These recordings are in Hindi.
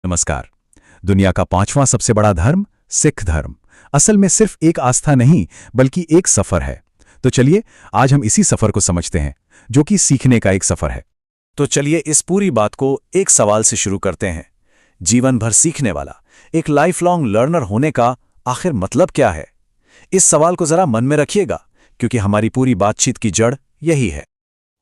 नमस्कार। दुनिया का पांचवां सबसे बड़ा धर्म सिख धर्म असल में सिर्फ एक आस्था नहीं बल्कि एक सफर है। तो चलिए आज हम इसी सफर को समझते हैं जो कि सीखने का एक सफर है। तो चलिए इस पूरी बात को एक सवाल से शुरू करते हैं। जीवन भर सीखने वाला एक लाइफ लॉन्ग लर्नर होने का आखिर मतलब क्या है? इस सवाल को जरा मन में रखिएगा क्योंकि हमारी पूरी बातचीत की जड़ यही है।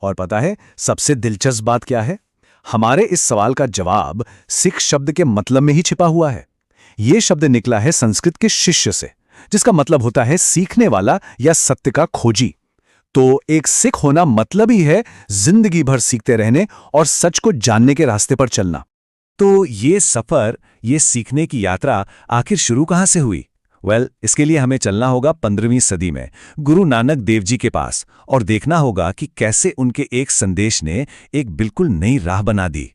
और पता है सबसे दिलचस्प बात क्या है? हमारे इस सवाल का जवाब सिख शब्द के मतलब में ही छिपा हुआ है। यह शब्द निकला है संस्कृत के शिष्य से, जिसका मतलब होता है सीखने वाला या सत्य का खोजी। तो एक सिख होना मतलब ही है जिंदगी भर सीखते रहने और सच को जानने के रास्ते पर चलना। तो ये सफर, ये सीखने की यात्रा आखिर शुरू कहां से हुई? इसके लिए हमें चलना होगा 15वीं सदी में गुरु नानक देव जी के पास और देखना होगा कि कैसे उनके एक संदेश ने एक बिल्कुल नई राह बना दी।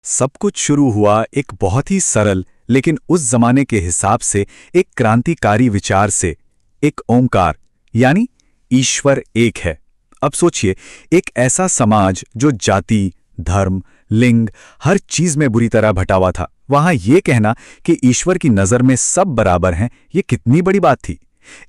सब कुछ शुरू हुआ एक बहुत ही सरल लेकिन उस जमाने के हिसाब से एक क्रांतिकारी विचार से, एक ओंकार यानी ईश्वर एक है। अब सोचिए, एक ऐसा समाज जो जाति, धर्म, लिंग हर चीज में बुरी तरह भटा हुआ था, वहां यह कहना कि ईश्वर की नजर में सब बराबर हैं, ये कितनी बड़ी बात थी।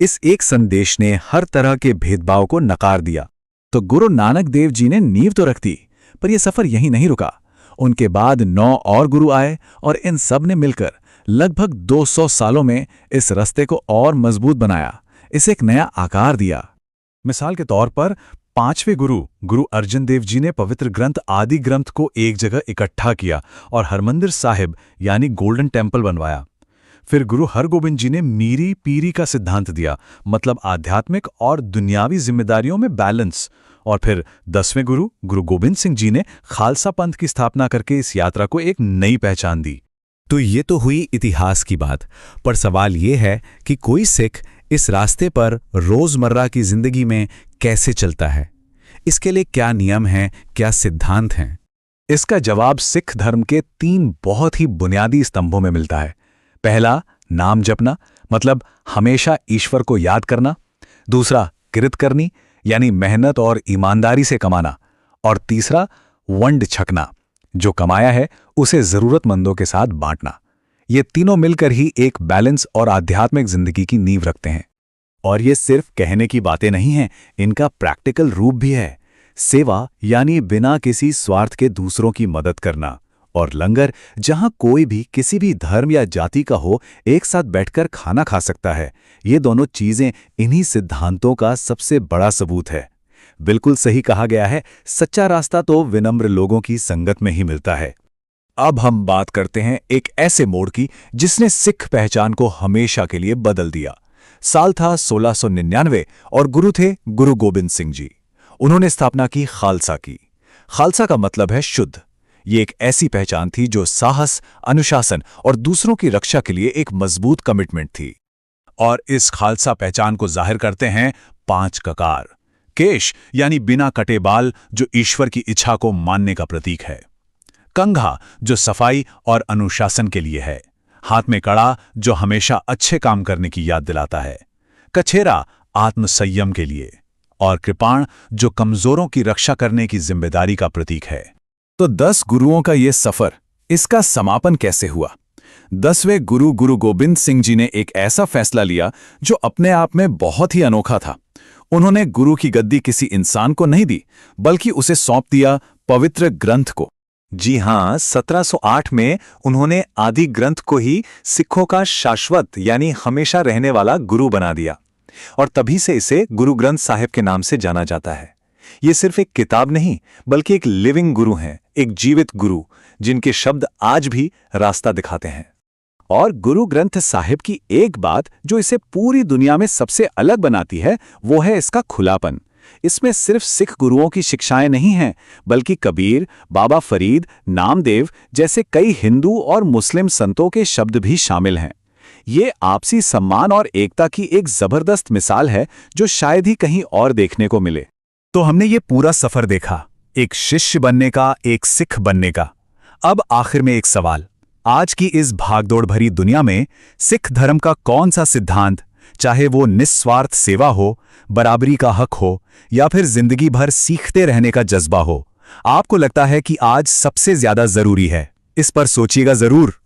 इस एक संदेश ने हर तरह के भेदभाव को नकार दिया। तो गुरु नानक देव जी ने नींव तो रख दी, पर यह सफर यहीं नहीं रुका। उनके बाद 9 और गुरु आए और इन सब ने मिलकर लगभग 200 सालों में इस रास्ते को और मजबूत बनाया, इसे एक नया आकार दिया। मिसाल के तौर पर 5वें गुरु अर्जन देव जी ने पवित्र ग्रंथ आदि ग्रंथ को एक जगह इकट्ठा किया और हरमंदिर साहिब यानी गोल्डन टेम्पल बनवाया। फिर गुरु हरगोबिंद जी ने मीरी पीरी का सिद्धांत दिया, मतलब आध्यात्मिक और दुनियावी जिम्मेदारियों में बैलेंस। और फिर 10वें गुरु गोबिंद सिंह जी ने खालसा पंथ की स्थापना करके इस यात्रा को एक नई पहचान दी। तो ये तो हुई इतिहास की बात, पर सवाल ये है कि कोई सिख इस रास्ते पर रोजमर्रा की जिंदगी में कैसे चलता है? इसके लिए क्या नियम हैं, क्या सिद्धांत हैं? इसका जवाब सिख धर्म के 3 बहुत ही बुनियादी स्तंभों में मिलता है। पहला, नाम जपना, मतलब हमेशा ईश्वर को याद करना। दूसरा, किरत करनी, यानी मेहनत और ईमानदारी से कमाना। और तीसरा, वंड छकना, जो कमाया है उसे जरूरतमंदों के साथ बांटना। ये तीनों मिलकर ही एक बैलेंस और आध्यात्मिक जिंदगी की नींव रखते हैं। और ये सिर्फ कहने की बातें नहीं हैं, इनका प्रैक्टिकल रूप भी है। सेवा यानी बिना किसी स्वार्थ के दूसरों की मदद करना, और लंगर जहां कोई भी किसी भी धर्म या जाति का हो एक साथ बैठकर खाना खा सकता है। ये दोनों चीजें इन्हीं सिद्धांतों का सबसे बड़ा सबूत है। बिल्कुल सही कहा गया है, सच्चा रास्ता तो विनम्र लोगों की संगत में ही मिलता है। अब हम बात करते हैं एक ऐसे मोड़ की जिसने सिख पहचान को हमेशा के लिए बदल दिया। साल था 1699 और गुरु थे गुरु गोबिंद सिंह जी। उन्होंने स्थापना की खालसा की। खालसा का मतलब है शुद्ध। ये एक ऐसी पहचान थी जो साहस, अनुशासन और दूसरों की रक्षा के लिए एक मजबूत कमिटमेंट थी। और इस खालसा पहचान को जाहिर करते हैं 5 ककार। केश यानी बिना कटे बाल, जो ईश्वर की इच्छा को मानने का प्रतीक है। कंघा, जो सफाई और अनुशासन के लिए है। हाथ में कड़ा, जो हमेशा अच्छे काम करने की याद दिलाता है। कछेरा, आत्मसंयम के लिए। और कृपाण, जो कमजोरों की रक्षा करने की जिम्मेदारी का प्रतीक है। तो 10 गुरुओं का यह सफर, इसका समापन कैसे हुआ? 10वें गुरु गोबिंद सिंह जी ने एक ऐसा फैसला लिया जो अपने आप में बहुत ही अनोखा था। उन्होंने गुरु की गद्दी किसी इंसान को नहीं दी, बल्कि उसे सौंप दिया पवित्र ग्रंथ को। जी हां, 1708 में उन्होंने आदि ग्रंथ को ही सिखों का शाश्वत यानी हमेशा रहने वाला गुरु बना दिया। और तभी से इसे गुरु ग्रंथ साहिब के नाम से जाना जाता है। ये सिर्फ एक किताब नहीं, बल्कि एक लिविंग गुरु हैं, एक जीवित गुरु, जिनके शब्द आज भी रास्ता दिखाते हैं। और गुरु ग्रंथ साहिब की एक बात जो इसे पूरी दुनिया में सबसे अलग बनाती है, वो है इसका खुलापन। इसमें सिर्फ सिख गुरुओं की शिक्षाएं नहीं हैं, बल्कि कबीर, बाबा फरीद, नामदेव जैसे कई हिंदू और मुस्लिम संतों के शब्द भी शामिल हैं। ये आपसी सम्मान और एकता की एक जबरदस्त मिसाल है जो शायद ही कहीं और देखने को मिले। तो हमने ये पूरा सफर देखा, एक शिष्य बनने का, एक सिख बनने का। अब आखिर में एक सवाल, आज की इस भागदौड़ भरी दुनिया में सिख धर्म का कौन सा सिद्धांत, चाहे वो निस्वार्थ सेवा हो, बराबरी का हक हो या फिर जिंदगी भर सीखते रहने का जज्बा हो, आपको लगता है कि आज सबसे ज्यादा जरूरी है? इस पर सोचिएगा जरूर।